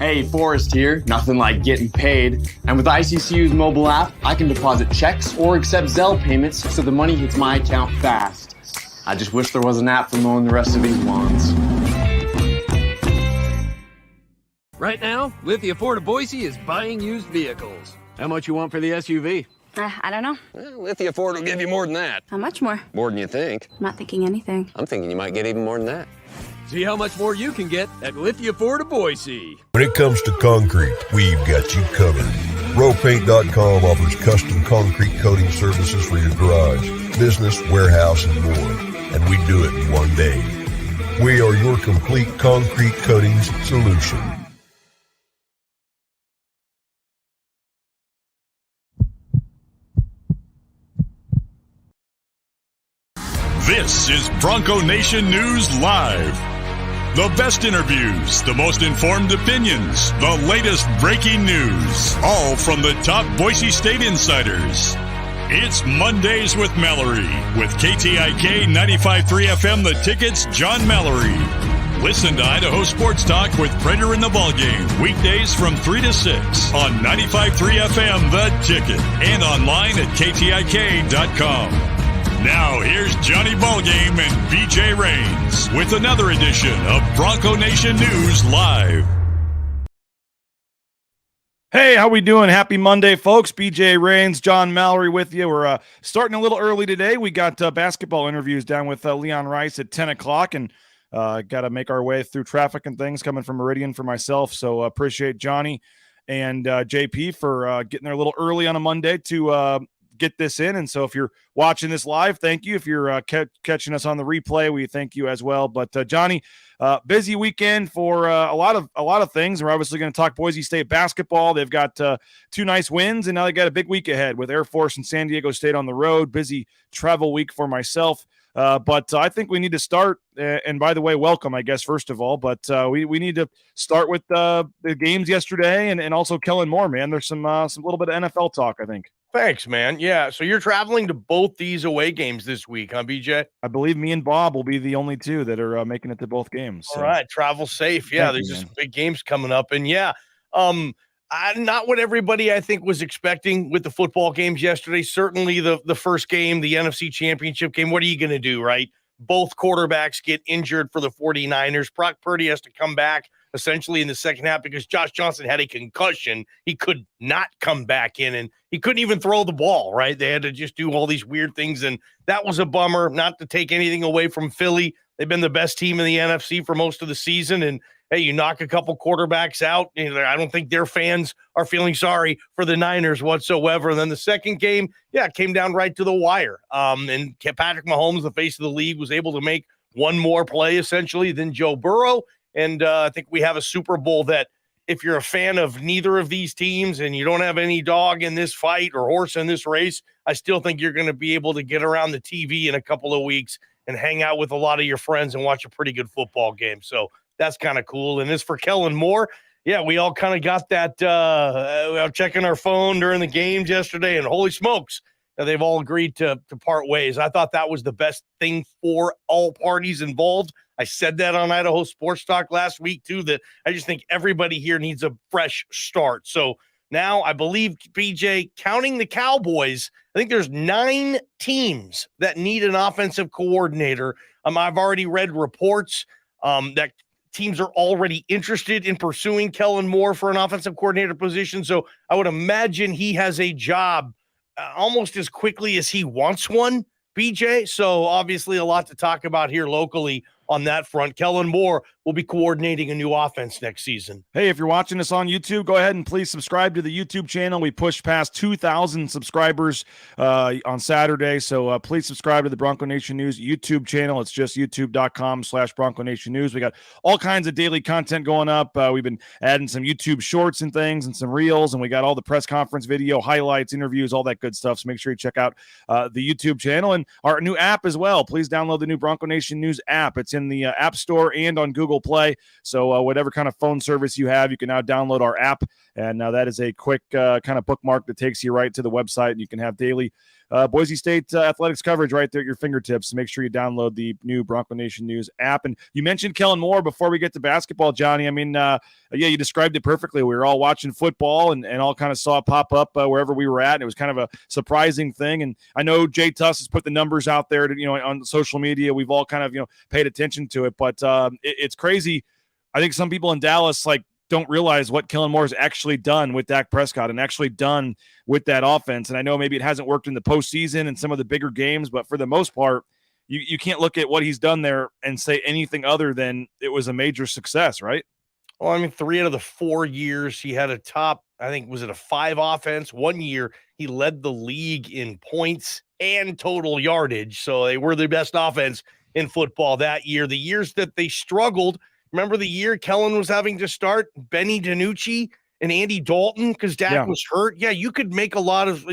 Hey, Forrest here. Nothing like getting paid. And with ICCU's mobile app, I can deposit checks or accept Zelle payments so the money hits my account fast. I just wish there was an app for mowing the rest of these lawns. Right now, Lithia Ford of Boise is buying used vehicles. How much you want for the SUV? I don't know. Well, Lithia Ford will give you more than that. How much more? More than you think. I'm not thinking anything. I'm thinking you might get even more than that. See how much more you can get at Lithia Ford of Boise. When it comes to concrete, we've got you covered. Rowpaint.com offers custom concrete coating services for your garage, business, warehouse, and more. And we do it in one day. We are your complete concrete coatings solution. This is Bronco Nation News Live. The best interviews, the most informed opinions, the latest breaking news, all from the top Boise State insiders. It's Mondays with Mallory, with KTIK 95.3 FM The Ticket's John Mallory. Listen to Idaho Sports Talk with Prater in the Ballgame, weekdays from 3 to 6 on 95.3 FM The Ticket and online at KTIK.com. Now, here's Johnny Ballgame and BJ Rains with another edition of Bronco Nation News Live. Hey, how we doing? Happy Monday, folks. BJ Rains, John Mallory with you. We're starting a little early today. We got basketball interviews down with Leon Rice at 10 o'clock, and got to make our way through traffic and things coming from Meridian for myself. So appreciate Johnny and JP for getting there a little early on a Monday to get this in. And so if you're watching this live, thank you. If you're catching us on the replay, we thank you as well. But Johnny, busy weekend for a lot of things. We're obviously going to talk Boise State basketball. They've got 2 nice wins, and now they got a big week ahead with Air Force and San Diego State on the road. Busy travel week for myself. But I think we need to start, and by the way, welcome, I guess, first of all, but we need to start with the games yesterday and also Kellen Moore, man. There's some little bit of NFL talk, I think. Thanks, man. Yeah, so you're traveling to both these away games this week, huh, BJ? I believe me and Bob will be the only two that are making it to both games. So. All right, travel safe. Yeah, there's just big games coming up. And yeah, not what everybody, I think, was expecting with the football games yesterday. Certainly the first game, the NFC Championship game, what are you going to do, right? Both quarterbacks get injured for the 49ers. Brock Purdy has to come back essentially in the second half because Josh Johnson had a concussion. He could not come back in, and he couldn't even throw the ball, right? They had to just do all these weird things, and that was a bummer. Not to take anything away from Philly. They've been the best team in the NFC for most of the season, and hey, you knock a couple quarterbacks out. I don't think their fans are feeling sorry for the Niners whatsoever. And then the second game, yeah, it came down right to the wire. And Patrick Mahomes, the face of the league, was able to make one more play essentially than Joe Burrow. And I think we have a Super Bowl that if you're a fan of neither of these teams and you don't have any dog in this fight or horse in this race, I still think you're going to be able to get around the TV in a couple of weeks and hang out with a lot of your friends and watch a pretty good football game. So that's kind of cool. And as for Kellen Moore, yeah, we all kind of got that checking our phone during the games yesterday, and holy smokes, they've all agreed to part ways. I thought that was the best thing for all parties involved. I said that on Idaho Sports Talk last week, too, that I just think everybody here needs a fresh start. So now I believe, BJ, counting the Cowboys, I think there's 9 teams that need an offensive coordinator. I've already read reports that teams are already interested in pursuing Kellen Moore for an offensive coordinator position. So I would imagine he has a job almost as quickly as he wants one, BJ. So obviously a lot to talk about here locally on that front. Kellen Moore will be coordinating a new offense next season. Hey, if you're watching us on YouTube, go ahead and please subscribe to the YouTube channel. We pushed past 2,000 subscribers on Saturday, so please subscribe to the Bronco Nation News YouTube channel. It's just youtube.com/Bronco Nation News. We got all kinds of daily content going up. We've been adding some YouTube shorts and things and some reels, and we got all the press conference video, highlights, interviews, all that good stuff. So make sure you check out the YouTube channel and our new app as well. Please download the new Bronco Nation News app. It's in the App Store and on Google Play. So whatever kind of phone service you have, you can now download our app. And that is a quick kind of bookmark that takes you right to the website. And you can have daily Boise State athletics coverage right there at your fingertips. So make sure you download the new Bronco Nation News app. And you mentioned Kellen Moore before we get to basketball, Johnny. I mean, you described it perfectly. We were all watching football and all kind of saw it pop up wherever we were at. And it was kind of a surprising thing. And I know Jay Tuss has put the numbers out there to, on social media. We've all kind of, paid attention to it. But it's crazy. I think some people in Dallas, don't realize what Kellen Moore has actually done with Dak Prescott and actually done with that offense. And I know maybe it hasn't worked in the postseason and some of the bigger games, but for the most part, you can't look at what he's done there and say anything other than it was a major success, right? Well, I mean, 3 out of the 4 years he had a top, I think, was it a 5 offense? 1 year he led the league in points and total yardage. So they were the best offense in football that year. The years that they struggled, remember the year Kellen was having to start Benny DiNucci and Andy Dalton because Dak was hurt? Yeah, you could make a lot of,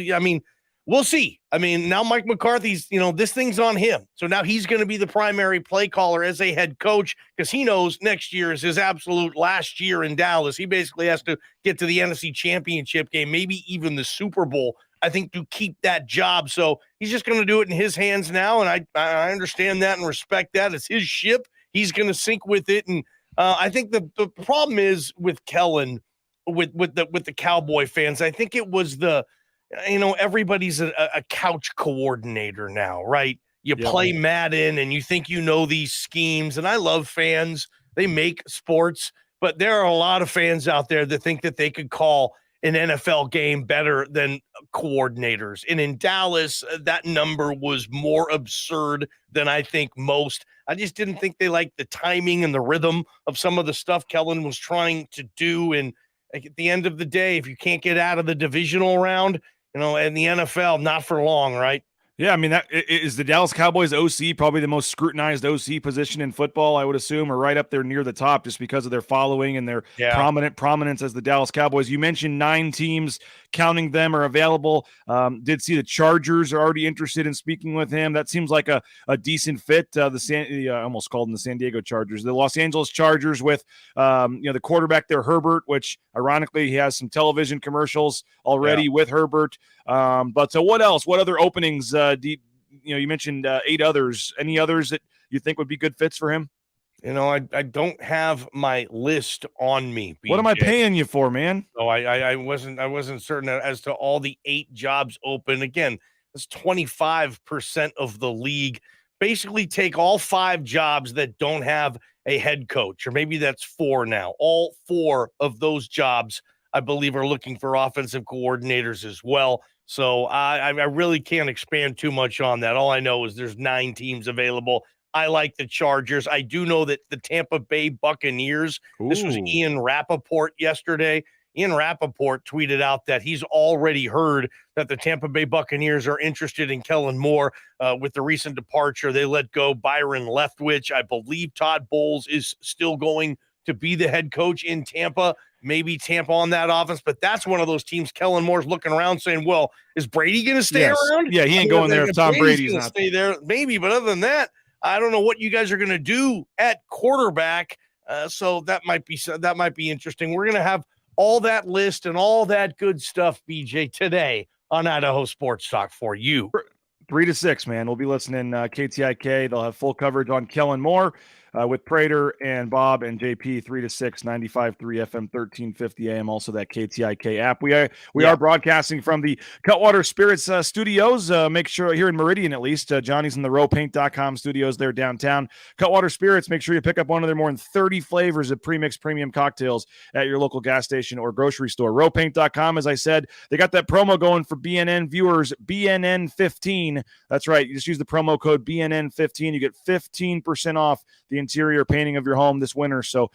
we'll see. I mean, now Mike McCarthy's, this thing's on him. So now he's going to be the primary play caller as a head coach because he knows next year is his absolute last year in Dallas. He basically has to get to the NFC Championship game, maybe even the Super Bowl, I think, to keep that job. So he's just going to do it in his hands now. And I understand that and respect that. It's his ship. He's going to sink with it. And I think the problem is with Kellen, with the Cowboy fans, I think it was everybody's a couch coordinator now, right? You play Madden and you think these schemes. And I love fans. They make sports. But there are a lot of fans out there that think that they could call an NFL game better than coordinators. And in Dallas, that number was more absurd than I think most. I just didn't think they liked the timing and the rhythm of some of the stuff Kellen was trying to do. And at the end of the day, if you can't get out of the divisional round, in the NFL, not for long, right? Yeah, I mean, that is the Dallas Cowboys OC probably the most scrutinized OC position in football, I would assume, or right up there near the top just because of their following and their prominence as the Dallas Cowboys. You mentioned 9 teams, counting them, are available. Did see the Chargers are already interested in speaking with him. That seems like a decent fit. I almost called them the San Diego Chargers. The Los Angeles Chargers with, the quarterback there, Herbert, which ironically he has some television commercials already with Herbert. But so what else? What other openings? You mentioned 8 others. Any others that you think would be good fits for him? I don't have my list on me, BJ. What am I paying you for, man? So I wasn't certain as to all the 8 jobs open. Again, that's 25% of the league. Basically take all 5 jobs that don't have a head coach, or maybe that's 4 now. All 4 of those jobs, I believe, are looking for offensive coordinators as well. So I really can't expand too much on that. All I know is there's 9 teams available. I like the Chargers. I do know that the Tampa Bay Buccaneers, this was Ian Rappaport yesterday. Ian Rappaport tweeted out that he's already heard that the Tampa Bay Buccaneers are interested in Kellen Moore with the recent departure. They let go Byron Leftwich. I believe Todd Bowles is still going to be the head coach in Tampa. Maybe Tampa on that offense, but that's one of those teams Kellen Moore's looking around saying, well, is Brady going to stay around? Yeah, he ain't going there if Tom Brady's not stay there. Maybe, but other than that, I don't know what you guys are going to do at quarterback. So that might be interesting. We're going to have all that list and all that good stuff, BJ, today on Idaho Sports Talk for you. 3 to 6, man. We'll be listening KTIK. They'll have full coverage on Kellen Moore with Prater and Bob and JP. 3 to 6, 95.3 FM, 1350 AM. Also that KTIK app. We are broadcasting from the Cutwater Spirits studios. Make sure here in Meridian, at least, Johnny's in the rowpaint.com studios there downtown. Cutwater Spirits. Make sure you pick up one of their more than 30 flavors of premixed premium cocktails at your local gas station or grocery store. Rowpaint.com, as I said, they got that promo going for BNN viewers, BNN15. That's right. You just use the promo code BNN15. You get 15% off the interior painting of your home this winter. So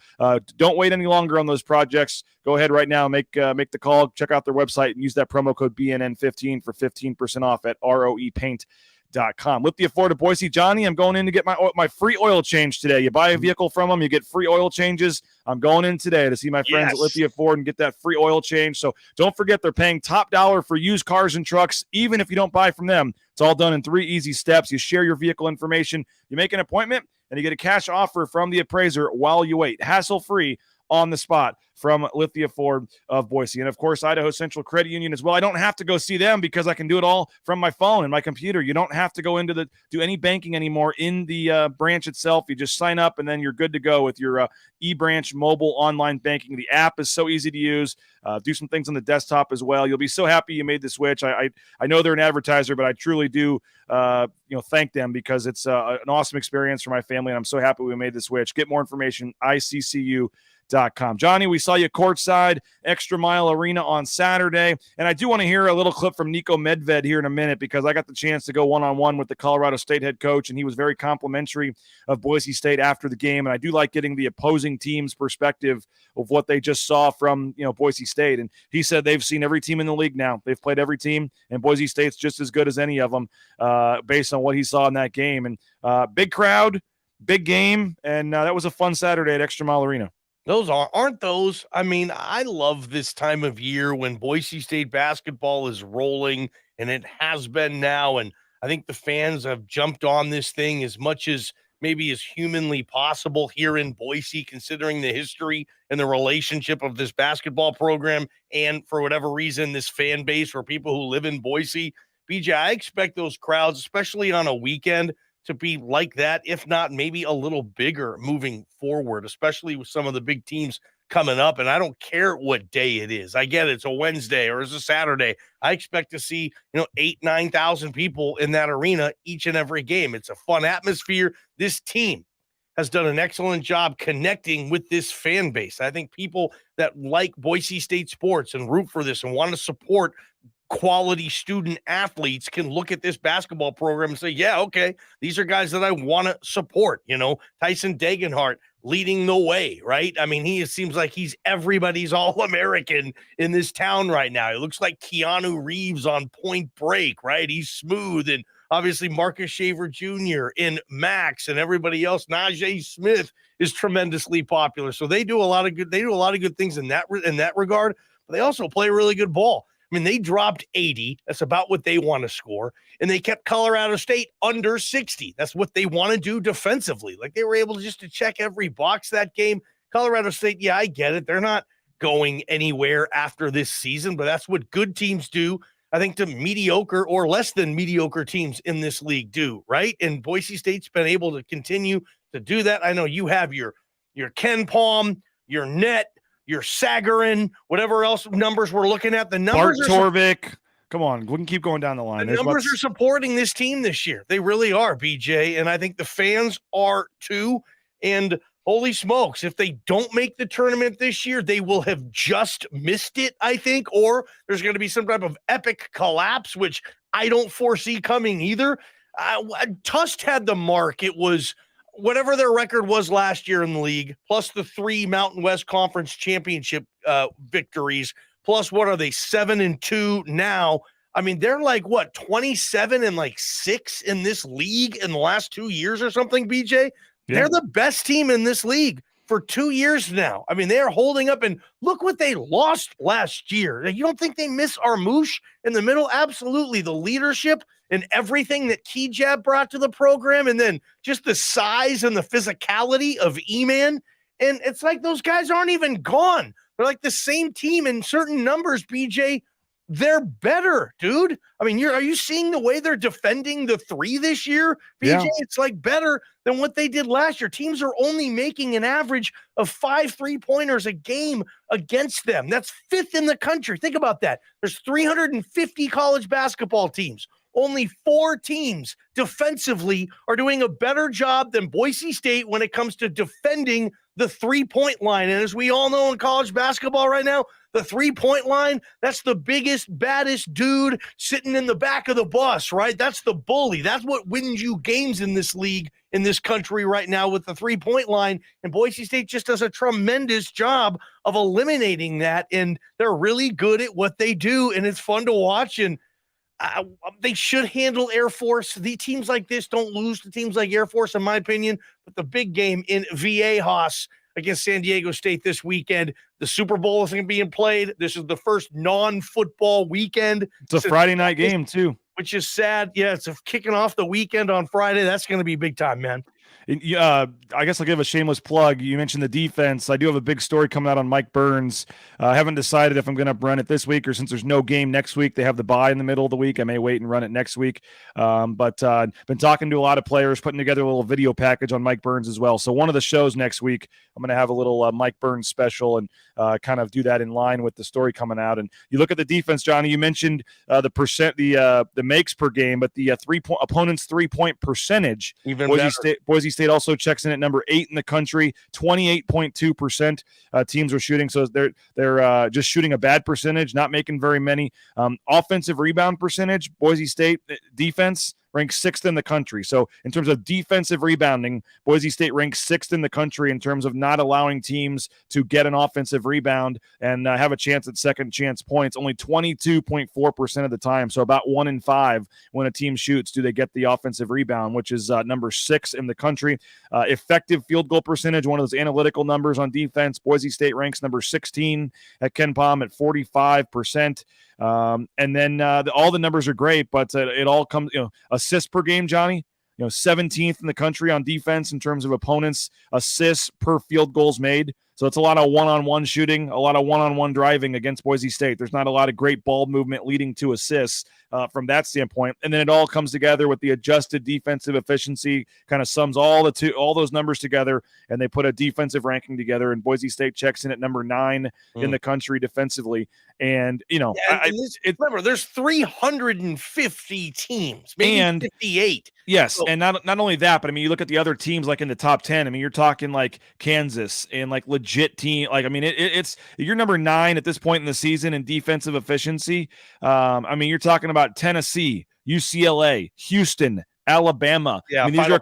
don't wait any longer on those projects. Go ahead right now, make the call, check out their website, and use that promo code BNN15 for 15% off at roepaint.com. Lithia Ford of Boise. Johnny, I'm going in to get my free oil change today. You buy a vehicle from them, you get free oil changes. I'm going in today to see my friends at Lithia Ford and get that free oil change. So don't forget, they're paying top dollar for used cars and trucks, even if you don't buy from them. It's all done in 3 easy steps. You share your vehicle information, you make an appointment, and you get a cash offer from the appraiser while you wait. Hassle-free, on the spot from Lithia Ford of Boise. And of course, Idaho Central Credit Union as well. I don't have to go see them because I can do it all from my phone and my computer. You don't have to go do any banking anymore in the branch itself. You just sign up and then you're good to go with your eBranch mobile online banking. The app is so easy to use. Do some things on the desktop as well. You'll be so happy you made the switch. I know they're an advertiser, but I truly do thank them because it's an awesome experience for my family, and I'm so happy we made the switch. Get more information, iccu.com. Johnny, we saw you courtside Extra Mile Arena on Saturday, and I do want to hear a little clip from Nico Medved here in a minute because I got the chance to go one-on-one with the Colorado State head coach, and he was very complimentary of Boise State after the game, and I do like getting the opposing team's perspective of what they just saw from Boise State, and he said they've seen every team in the league now. They've played every team, and Boise State's just as good as any of them based on what he saw in that game, and big crowd, big game, and that was a fun Saturday at Extra Mile Arena. Those aren't those. I mean, I love this time of year when Boise State basketball is rolling, and it has been now. And I think the fans have jumped on this thing as much as maybe as humanly possible here in Boise, considering the history and the relationship of this basketball program. And for whatever reason, this fan base or people who live in Boise, BJ, I expect those crowds, especially on a weekend, to be like that, if not maybe a little bigger moving forward, especially with some of the big teams coming up. And I don't care what day it is. I get it. It's a Wednesday or it's a Saturday. I expect to see, 8,000-9,000 people in that arena each and every game. It's a fun atmosphere. This team has done an excellent job connecting with this fan base. I think people that like Boise State sports and root for this and want to support quality student athletes can look at this basketball program and say, yeah, okay, these are guys that I want to support. Tyson Degenhart leading the way, right? I mean, he seems like he's everybody's All-American in this town right now. He looks like Keanu Reeves on Point Break, right? He's smooth. And obviously Marcus Shaver Jr. and Max and everybody else. Najee Smith is tremendously popular. So they do a lot of good things in that regard, but they also play really good ball. I mean, they dropped 80. That's about what they want to score. And they kept Colorado State under 60. That's what they want to do defensively. Like, they were able to check every box that game. Colorado State, yeah, I get it. They're not going anywhere after this season, but that's what good teams do. I think to mediocre or less than mediocre teams in this league do, right? And Boise State's been able to continue to do that. I know you have your Ken Palm, your Net, your Sagarin, whatever else numbers we're looking at. The numbers Bart Torvik. Come on, we can keep going down the line. The numbers are supporting this team this year. They really are, BJ, and I think the fans are too. And holy smokes, if they don't make the tournament this year, they will have just missed it, I think, or there's going to be some type of epic collapse, which I don't foresee coming either. Tust had the mark. It was whatever their record was last year in the league, plus the 3 Mountain West Conference championship victories, plus what are they, 7-2 now? I mean, they're like, 27-6 in this league in the last 2 years or something, BJ? Yeah. They're the best team in this league for 2 years now. I mean, they are holding up, and look what they lost last year. You don't think they miss Armouche in the middle? Absolutely. The leadership and everything that Kejab brought to the program, and then just the size and the physicality of E-Man. And it's like those guys aren't even gone. They're like the same team in certain numbers, BJ. They're better, dude. I mean, are you seeing the way they're defending the 3 this year, BJ? Yeah. It's like better than what they did last year. Teams are only making an average of 5 3-pointers a game against them. That's 5th in the country. Think about that. There's 350 college basketball teams. Only 4 teams defensively are doing a better job than Boise State when it comes to defending the 3-point line. And as we all know in college basketball right now, the 3-point line, that's the biggest, baddest dude sitting in the back of the bus, right? That's the bully. That's what wins you games in this league, in this country right now with the 3-point line. And Boise State just does a tremendous job of eliminating that. And they're really good at what they do. And it's fun to watch. And they should handle Air Force. The teams like this don't lose to teams like Air Force, in my opinion. But the big game in Viejas against San Diego State this weekend, the Super Bowl is going to be played. This is the first non-football weekend. It's a Friday night game, too. which is sad. Yeah, it's kicking off the weekend on Friday. That's going to be big time, man. I guess I'll give a shameless plug. You mentioned the defense. I do have a big story coming out on Mike Burns. I haven't decided if I'm going to run it this week or since there's no game next week. They have the bye in the middle of the week. I may wait and run it next week. But been talking to a lot of players, putting together a little video package on Mike Burns as well. So one of the shows next week, I'm going to have a little Mike Burns special and kind of do that in line with the story coming out. And you look at the defense, Johnny. You mentioned the makes per game, but the opponent's 3-point percentage. Even Boise State also checks in at number 8 in the country. 28.2% teams are shooting, so they're just shooting a bad percentage, not making very many. Offensive rebound percentage, Boise State defense ranks 6th in the country. So in terms of defensive rebounding, Boise State ranks 6th in the country in terms of not allowing teams to get an offensive rebound and have a chance at second chance points. Only 22.4% of the time. So about 1 in 5 when a team shoots do they get the offensive rebound, which is number 6 in the country. Effective field goal percentage, one of those analytical numbers on defense. Boise State ranks number 16 at KenPom at 45%. And then all the numbers are great, but it all comes, assists per game, Johnny, 17th in the country on defense in terms of opponents' assists per field goals made. So it's a lot of one-on-one shooting, a lot of one-on-one driving against Boise State. There's not a lot of great ball movement leading to assists from that standpoint. And then it all comes together with the adjusted defensive efficiency, kind of sums all those numbers together, and they put a defensive ranking together. And Boise State checks in at number 9 in the country defensively. And, remember, there's 350 teams, maybe 58. Yes, so, and not only that, but I mean, you look at the other teams like in the top 10. I mean, you're talking like Kansas and like legit team. Like, I mean, it's you're number 9 at this point in the season in defensive efficiency. I mean, you're talking about Tennessee, UCLA, Houston, Alabama. Yeah, I mean, these are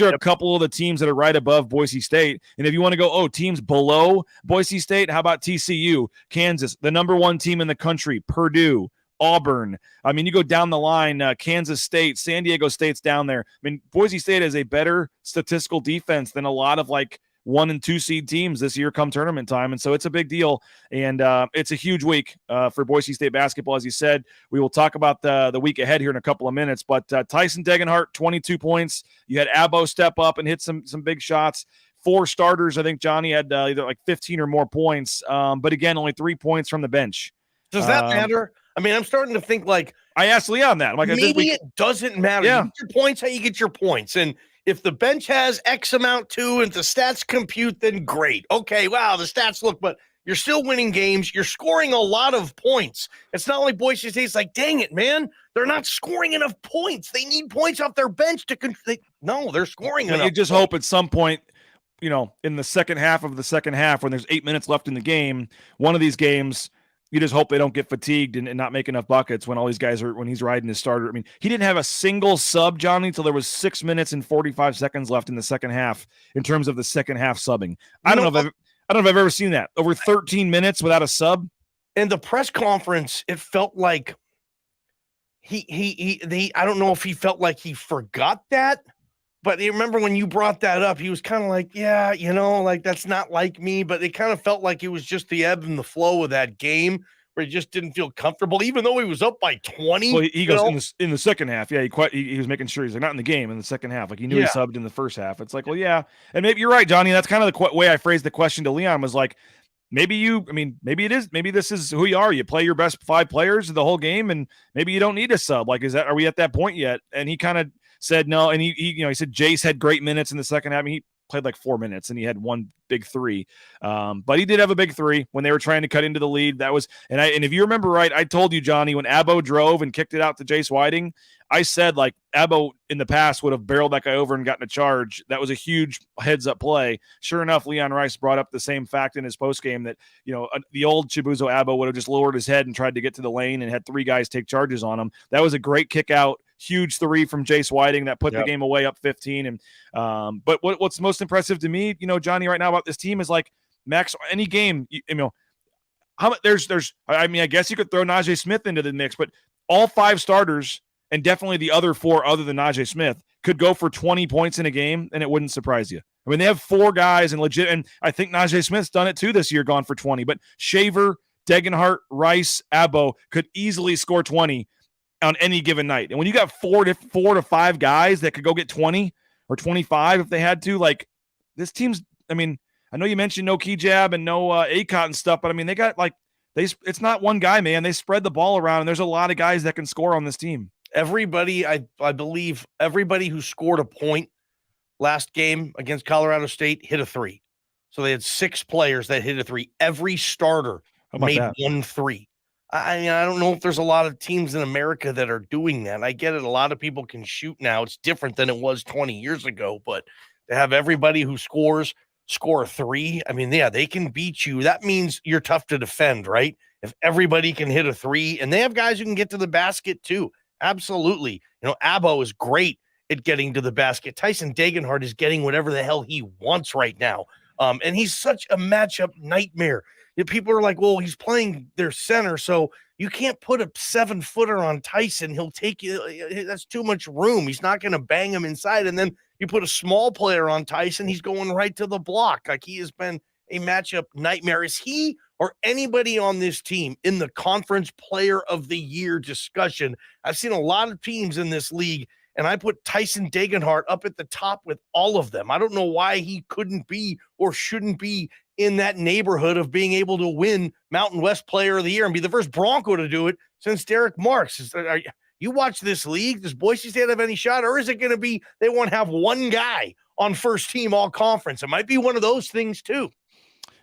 a couple of the teams that are right above Boise State. And if you want to go, teams below Boise State, how about TCU, Kansas, the number 1 team in the country, Purdue, Auburn. I mean, you go down the line, Kansas State, San Diego State's down there. I mean, Boise State has a better statistical defense than a lot of like 1 and 2 seed teams this year come tournament time. And so it's a big deal. And it's a huge week for Boise State basketball. As you said, we will talk about the week ahead here in a couple of minutes, but Tyson Degenhart, 22 points. You had Abo step up and hit some big shots. 4 starters. I think Johnny had either like 15 or more points. But again, only 3 points from the bench. Does that matter? I mean, I'm starting to think like I asked Leon that. I'm like, maybe it doesn't matter. Yeah. You get your points, how you get your points. And if the bench has X amount too, and the stats compute, then great. Okay, wow, the stats look, but you're still winning games. You're scoring a lot of points. It's not like Boise State's like, dang it, man, they're not scoring enough points. They need points off their bench to no, they're scoring enough. You just hope at some point, in the second half of the second half, when there's 8 minutes left in the game, one of these games, you just hope they don't get fatigued and not make enough buckets when all these guys when he's riding his starter. I mean, he didn't have a single sub, Johnny, until there was 6 minutes and 45 seconds left in the second half in terms of the second half subbing. I don't know if I've ever seen that. Over 13 minutes without a sub. In the press conference, it felt like I don't know if he felt like he forgot that. But you remember when you brought that up, he was kind of like, yeah, like that's not like me. But it kind of felt like it was just the ebb and the flow of that game where he just didn't feel comfortable, even though he was up by 20. Well, he goes in the second half. Yeah, he was making sure he's like not in the game in the second half. Like he knew he subbed in the first half. It's like, well, yeah. And maybe you're right, Johnny. That's kind of the way I phrased the question to Leon was like, maybe this is who you are. You play your best 5 players the whole game, and maybe you don't need a sub. Like, are we at that point yet? And he kind of said no, and he said Jace had great minutes in the second half. I mean, he played like 4 minutes, and he had 1 big 3. But he did have a big 3 when they were trying to cut into the lead. That was, and if you remember right, I told you, Johnny, when Abo drove and kicked it out to Jace Whiting, I said like Abo in the past would have barreled that guy over and gotten a charge. That was a huge heads-up play. Sure enough, Leon Rice brought up the same fact in his postgame that the old Chibuzo Abo would have just lowered his head and tried to get to the lane and had 3 guys take charges on him. That was a great kick out. Huge 3 from Jace Whiting that put the game away up 15. And but what's most impressive to me, Johnny, right now about this team is like Max. Any game, how much there's. I mean, I guess you could throw Najee Smith into the mix, but all 5 starters and definitely the other 4 other than Najee Smith could go for 20 points in a game, and it wouldn't surprise you. I mean, they have 4 guys and legit, and I think Najee Smith's done it too this year, gone for 20. But Shaver, Degenhart, Rice, Abo could easily score 20. on any given night. And when you got four to five guys that could go get 20 or 25 if they had to, like this team's, I mean, I know you mentioned no key jab and no ACOT and stuff, but I mean, they got it's not one guy, man. They spread the ball around, and there's a lot of guys that can score on this team. Everybody, I believe everybody who scored a point last game against Colorado State hit a three. So they had 6 players that hit a three. Every starter made that? 1 3. I mean, I don't know if there's a lot of teams in America that are doing that. I get it. A lot of people can shoot now. It's different than it was 20 years ago, but to have everybody who scores score a 3, I mean, yeah, they can beat you. That means you're tough to defend, right? If everybody can hit a 3, and they have guys who can get to the basket too. Absolutely. You know, Abbo is great at getting to the basket. Tyson Degenhardt is getting whatever the hell he wants right now. And he's such a matchup nightmare. People are like, well, he's playing their center, so you can't put a 7-footer on Tyson. He'll take you. That's too much room. He's not going to bang him inside. And then you put a small player on Tyson, he's going right to the block. Like, he has been a matchup nightmare. Is he or anybody on this team in the conference player of the year discussion? I've seen a lot of teams in this league, and I put Tyson Degenhardt up at the top with all of them. I don't know why he couldn't be or shouldn't be in that neighborhood of being able to win Mountain West Player of the Year and be the first Bronco to do it since Derek Marks. You watch this league, does Boise State have any shot, or is it going to be they won't have one guy on first team all conference? It might be one of those things too.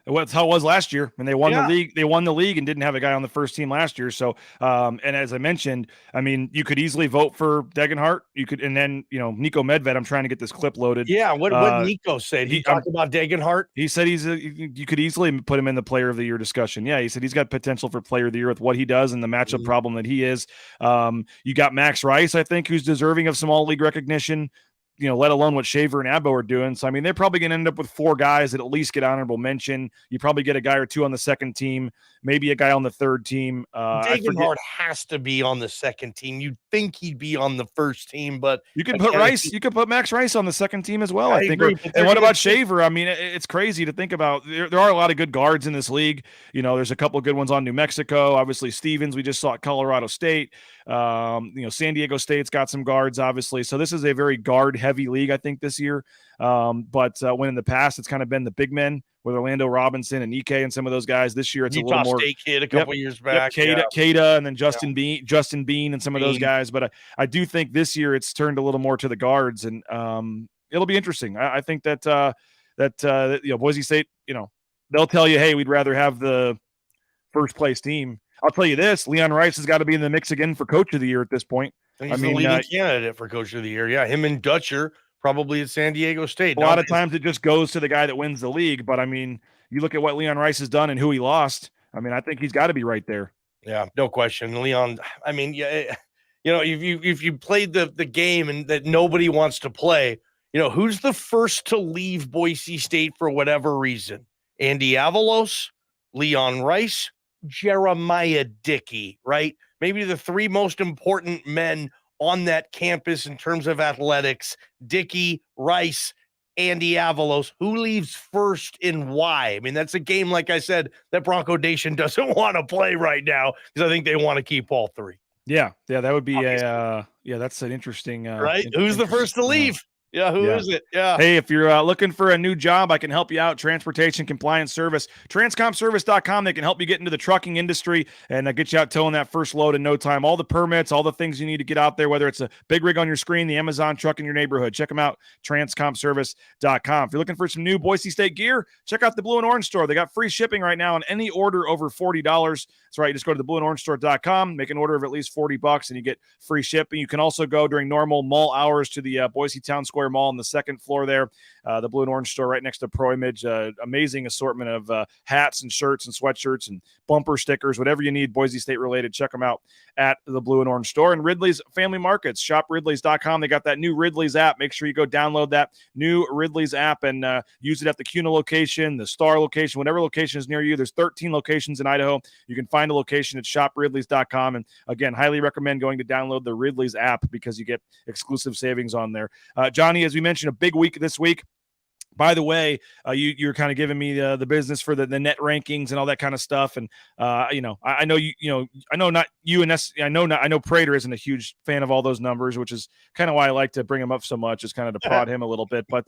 Well, that's how it was last year, and they won the league. They won the league and didn't have a guy on the first team last year. So, and as I mentioned, I mean, you could easily vote for Degenhardt. You could, and then Nico Medved. I'm trying to get this clip loaded. Yeah, what Nico said? He talked about Degenhardt. He said you could easily put him in the Player of the Year discussion. Yeah, he said he's got potential for Player of the Year with what he does and the matchup problem that he is. You got Max Rice, I think, who's deserving of some all league recognition. Let alone what Shaver and Abbo are doing. So, I mean, they're probably going to end up with 4 guys that at least get honorable mention. You probably get a guy or 2 on the second team, maybe a guy on the third team. Degenhardt has to be on the second team. You'd think he'd be on the first team, but you could put Rice. You could put Max Rice on the second team as well. I think. Agree, and what about Shaver? I mean, it's crazy to think about. There are a lot of good guards in this league. There's a couple of good ones on New Mexico. Obviously, Stevens. We just saw at Colorado State. San Diego State's got some guards, obviously. So this is a very guard-heavy league, I think, this year. But when in the past it's kind of been the big men with Orlando Robinson and Ike and some of those guys. This year it's Utah a little more State kid a couple years back. Cada, and then Justin Bean and some of those guys. But I do think this year it's turned a little more to the guards, and it'll be interesting. I think that Boise State, they'll tell you, hey, we'd rather have the first place team. I'll tell you this: Leon Rice has got to be in the mix again for Coach of the Year at this point. He's the leading candidate for Coach of the Year. Yeah, him and Dutcher probably at San Diego State. A lot of times it just goes to the guy that wins the league. But I mean, you look at what Leon Rice has done and who he lost. I mean, I think he's got to be right there. Yeah, no question. Leon. I mean, if you played the game and that nobody wants to play, who's the first to leave Boise State for whatever reason? Andy Avalos, Leon Rice, Jeremiah Dickey, right? Maybe the 3 most important men on that campus in terms of athletics: Dickey, Rice, Andy Avalos. Who leaves first and why? I mean, that's a game, like I said, that Bronco Nation doesn't want to play right now because I think they want to keep all 3. Yeah, that would be that's an interesting right. Who's the first to leave? Yeah, who is it? Yeah. Hey, if you're looking for a new job, I can help you out. Transportation Compliance Service. Transcompservice.com. They can help you get into the trucking industry and get you out towing that first load in no time. All the permits, all the things you need to get out there, whether it's a big rig on your screen, the Amazon truck in your neighborhood. Check them out, transcompservice.com. If you're looking for some new Boise State gear, check out the Blue and Orange store. They got free shipping right now on any order over $40. That's right. You just go to the blueandorangestore.com, make an order of at least $40, and you get free shipping. You can also go during normal mall hours to the Boise Town Square Mall on the second floor there, the Blue and Orange store right next to Pro Image. Amazing assortment of hats and shirts and sweatshirts and bumper stickers, whatever you need Boise State related. Check them out at the Blue and Orange store. And Ridley's Family Markets, shopridleys.com. They got that new Ridley's app. Make sure you go download that new Ridley's app and use it at the CUNA location, the Star location, whatever location is near you. There's 13 locations in Idaho. You can find a location at shopridleys.com. And again, highly recommend going to download the Ridley's app because you get exclusive savings on there. Johnny, as we mentioned, a big week this week. By the way, you're kind of giving me the business for the net rankings and all that kind of stuff. And I know I know not you and I know Prater isn't a huge fan of all those numbers, which is kind of why I like to bring him up so much, is kind of to prod him a little bit. But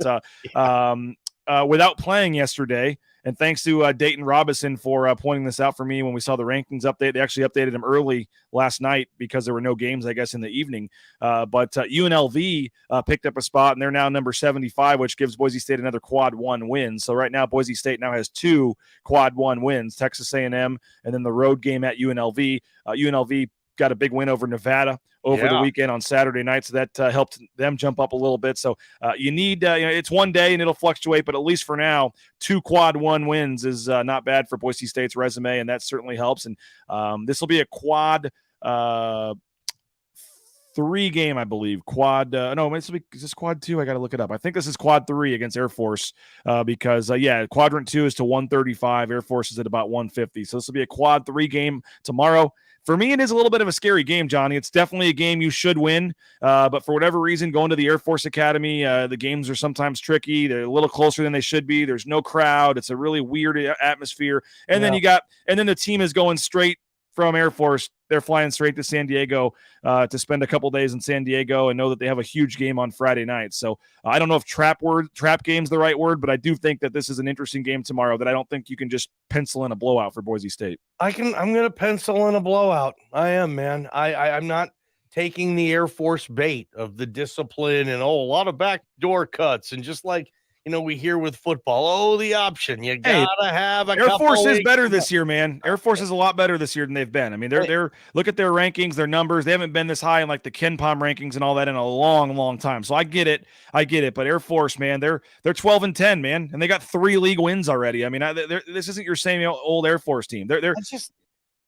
without playing yesterday, and thanks to Dayton Robinson for pointing this out for me when we saw the rankings update. They actually updated him early last night because there were no games, I guess, in the evening. But UNLV picked up a spot, and they're now number 75, which gives Boise State another quad 1 win. So right now, Boise State now has 2 quad 1 wins, Texas A&M, and then the road game at UNLV. UNLV got a big win over Nevada over the weekend on Saturday night, so that helped them jump up a little bit. So you need, it's one day and it'll fluctuate, but at least for now, 2 quad 1 wins is not bad for Boise State's resume, and that certainly helps. And this will be a quad 3 game, I believe. Is this quad 2? I got to look it up. I think this is quad 3 against Air Force because quadrant 2 is to 135. Air Force is at about 150. So this will be a quad 3 game tomorrow. For me, it is a little bit of a scary game, Johnny. It's definitely a game you should win, but for whatever reason, going to the Air Force Academy, the games are sometimes tricky. They're a little closer than they should be. There's no crowd. It's a really weird atmosphere. And then the team is going straight from Air Force. They're flying straight to San Diego to spend a couple days in San Diego and know that they have a huge game on Friday night. So I don't know if trap game's the right word, but I do think that this is an interesting game tomorrow that I don't think you can just pencil in a blowout for Boise State. I'm going to pencil in a blowout. I am, man. I'm not taking the Air Force bait of the discipline and a lot of backdoor cuts and just like, we hear with football, the option. You gotta have a Air Force is better this year, man. Air Force is a lot better this year than they've been. I mean, they're look at their rankings, their numbers. They haven't been this high in like the Ken Pom rankings and all that in a long, long time. So I get it. But Air Force, man, they're 12-10, man, and they got 3 league wins already. I mean, this isn't your same old Air Force team. They're just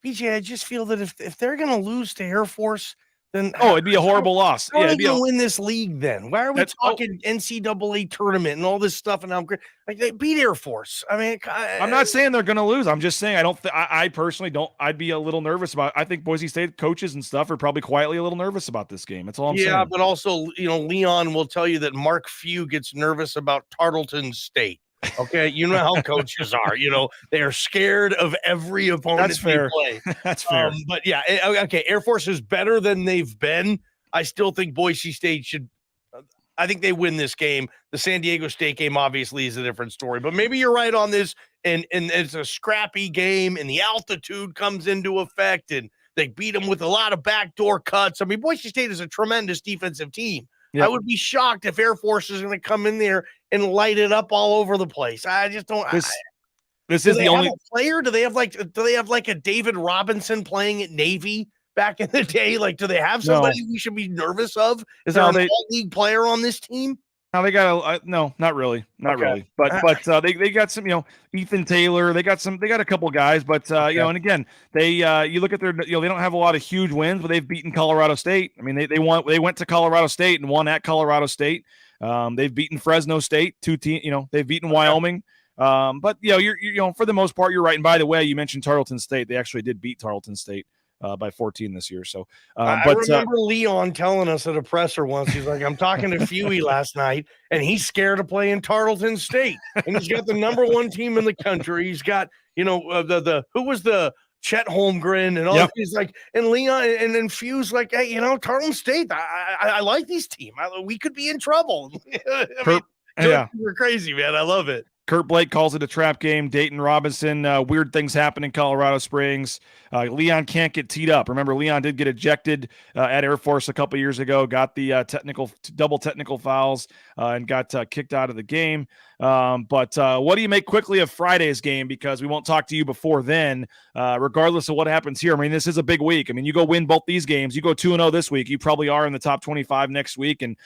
BJ. I just feel that if they're gonna lose to Air Force, then it'd be a horrible loss. How are they going to win this league then? Why are we talking NCAA tournament and all this stuff? And how great, like, they beat Air Force. I mean, I'm not saying they're going to lose. I'm just saying I personally don't. I'd be a little nervous about. I think Boise State coaches and stuff are probably quietly a little nervous about this game. That's all I'm saying. Yeah, but also, Leon will tell you that Mark Few gets nervous about Tarleton State. Okay, you know how coaches are. They are scared of every opponent That's fair. They play. That's fair. But yeah, okay. Air Force is better than they've been. I still think Boise State should. I think they win this game. The San Diego State game obviously is a different story, but maybe you're right on this. And it's a scrappy game, and the altitude comes into effect, and they beat them with a lot of backdoor cuts. I mean, Boise State is a tremendous defensive team. Yep. I would be shocked if Air Force is going to come in there and light it up all over the place. I just don't. This is the only player. Do they have like a David Robinson playing at Navy back in the day? Like, do they have somebody we should be nervous of? Is there an all-league player on this team? No, they got no, not really, really. But they got some, Ethan Taylor. They got a couple guys, but and again, you look at their, they don't have a lot of huge wins, but they've beaten Colorado State. I mean, they went to Colorado State and won at Colorado State. They've beaten Fresno State, 2 teams. They've beaten Wyoming. But you're for the most part, you're right. And by the way, you mentioned Tarleton State. They actually did beat Tarleton State by 14 this year. So, I remember Leon telling us at a presser once, he's like, I'm talking to Fewy last night, and he's scared of playing Tarleton State. And he's got the number 1 team in the country. He's got, who was the Chet Holmgren and all. Yep. He's like, and Leon and then Few's like, hey, Tarleton State, I like these team. We could be in trouble. We're crazy, man. I love it. Kurt Blake calls it a trap game. Dayton Robinson, weird things happen in Colorado Springs. Leon can't get teed up. Remember, Leon did get ejected at Air Force a couple years ago, got the double technical fouls and got kicked out of the game. But what do you make quickly of Friday's game? Because we won't talk to you before then, regardless of what happens here. I mean, this is a big week. I mean, you go win both these games. You go 2-0 this week. You probably are in the top 25 next week. And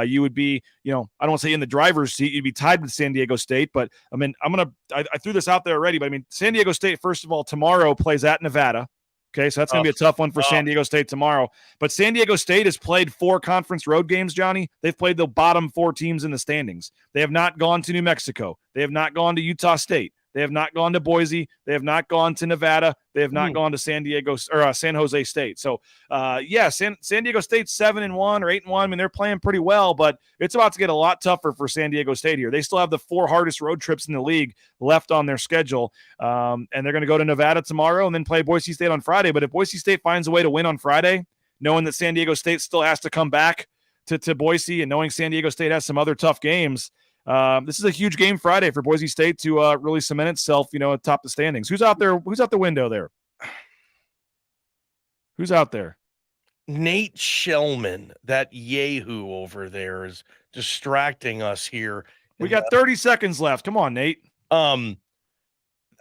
you would be, I don't want to say in the driver's seat. You'd be tied with San Diego State. But, I mean, I threw this out there already. But, I mean, San Diego State, first of all, tomorrow plays at Nevada. Okay, so that's going to be a tough one for San Diego State tomorrow. But San Diego State has played 4 conference road games, Johnny. They've played the bottom 4 teams in the standings. They have not gone to New Mexico. They have not gone to Utah State. They have not gone to Boise. They have not gone to Nevada. They have not gone to San Jose State. So, San Diego State's 7-1 or 8-1. I mean, they're playing pretty well, but it's about to get a lot tougher for San Diego State here. They still have the 4 hardest road trips in the league left on their schedule, and they're going to go to Nevada tomorrow and then play Boise State on Friday. But if Boise State finds a way to win on Friday, knowing that San Diego State still has to come back to Boise and knowing San Diego State has some other tough games, this is a huge game Friday for Boise State to really cement itself, atop the standings. Who's out there? Who's out the window there? Who's out there? Nate Shellman, that yahoo over there, is distracting us here. We got 30 seconds left. Come on, Nate. What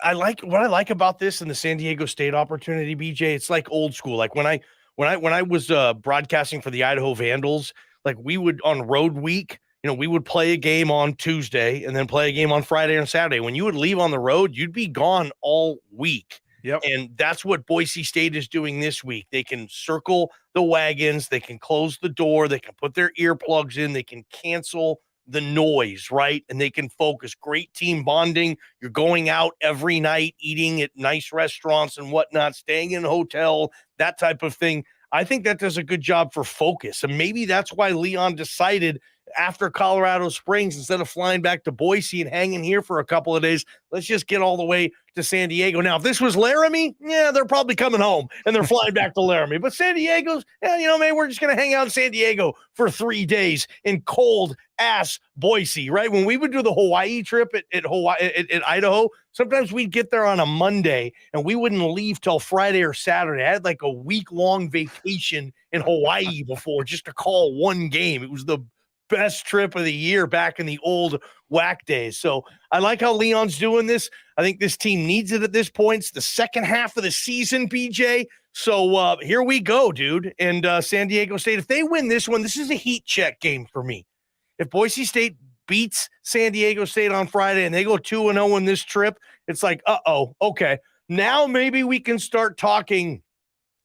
I like about this and the San Diego State opportunity, BJ. It's like old school. Like when I was broadcasting for the Idaho Vandals, like we would on road week. We would play a game on Tuesday and then play a game on Friday and Saturday. When you would leave on the road, you'd be gone all week. Yep. And that's what Boise State is doing this week. They can circle the wagons. They can close the door. They can put their earplugs in. They can cancel the noise, right? And they can focus. Great team bonding. You're going out every night, eating at nice restaurants and whatnot, staying in a hotel, that type of thing. I think that does a good job for focus. And maybe that's why Leon decided after Colorado Springs, instead of flying back to Boise and hanging here for a couple of days, let's just get all the way to San Diego. Now, if this was Laramie, they're probably coming home and they're flying back to Laramie. But San Diego's, man, we're just going to hang out in San Diego for 3 days in cold-ass Boise, right? When we would do the Hawaii trip at Idaho, sometimes we'd get there on a Monday and we wouldn't leave till Friday or Saturday. I had like a week-long vacation in Hawaii before just to call one game. It was the best trip of the year back in the old WAC days. So I like how Leon's doing this. I think this team needs it at this point. It's the second half of the season, BJ. So here we go, dude. And San Diego State, if they win this one, this is a heat check game for me. If Boise State beats San Diego State on Friday and they go 2-0 in this trip, it's like, okay. Now maybe we can start talking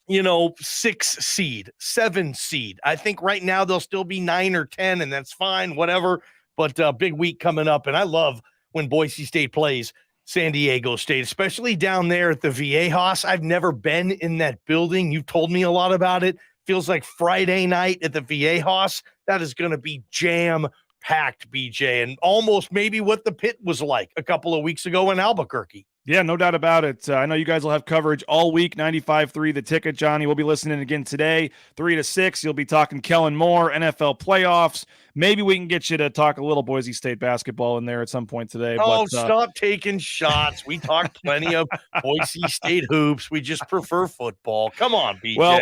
6 seed, 7 seed. I think right now they'll still be 9 or 10, and that's fine, whatever. But big week coming up, and I love when Boise State plays San Diego State, especially down there at the Viejas. I've never been in that building. You've told me a lot about it. Feels like Friday night at the Viejas. That is going to be jam-packed, BJ, and almost maybe what the Pit was like a couple of weeks ago in Albuquerque. Yeah, no doubt about it. I know you guys will have coverage all week, 95.3 The Ticket. Johnny, we'll be listening again today, 3 to 6. You'll be talking Kellen Moore, NFL playoffs. Maybe we can get you to talk a little Boise State basketball in there at some point today. Oh, stop taking shots. We talk plenty of Boise State hoops. We just prefer football. Come on, BJ. Well,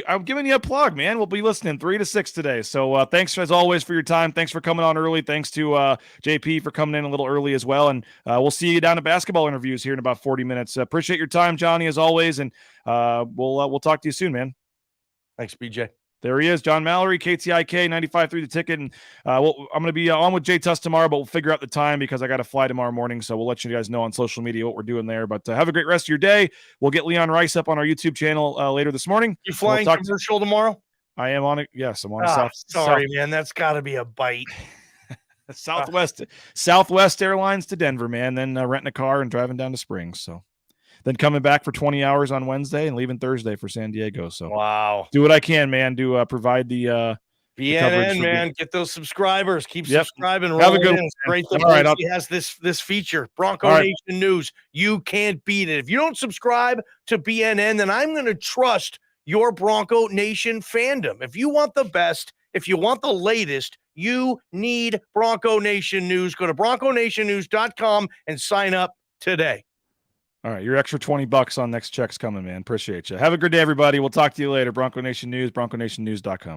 I'm giving you a plug, man. We'll be listening 3 to 6 today. So thanks, as always, for your time. Thanks for coming on early. Thanks to JP for coming in a little early as well. And we'll see you down at basketball interviews here in about 40 minutes. Appreciate your time, Johnny, as always. And we'll talk to you soon, man. Thanks, BJ. There he is, John Mallory, KTIK, 95.3 The Ticket. And I'm going to be on with Jay Tuss tomorrow, but we'll figure out the time because I got to fly tomorrow morning. So we'll let you guys know on social media what we're doing there. But have a great rest of your day. We'll get Leon Rice up on our YouTube channel later this morning. You flying commercial tomorrow? I am on it. Yes, I'm on South. Sorry, man. That's got to be a bite. Southwest Airlines to Denver, man. Then renting a car and driving down to Springs. So then coming back for 20 hours on Wednesday and leaving Thursday for San Diego. So wow, do what I can, man. Do provide the BNN, man. Get those subscribers. Keep subscribing. Have a good one. It's great that Boise has this feature. Bronco Nation News. You can't beat it. If you don't subscribe to BNN, then I'm going to trust your Bronco Nation fandom. If you want the best, if you want the latest, you need Bronco Nation News. Go to bronconationnews.com and sign up today. All right, your extra $20 on next check's coming, man. Appreciate you. Have a good day, everybody. We'll talk to you later. Bronco Nation News, bronconationnews.com.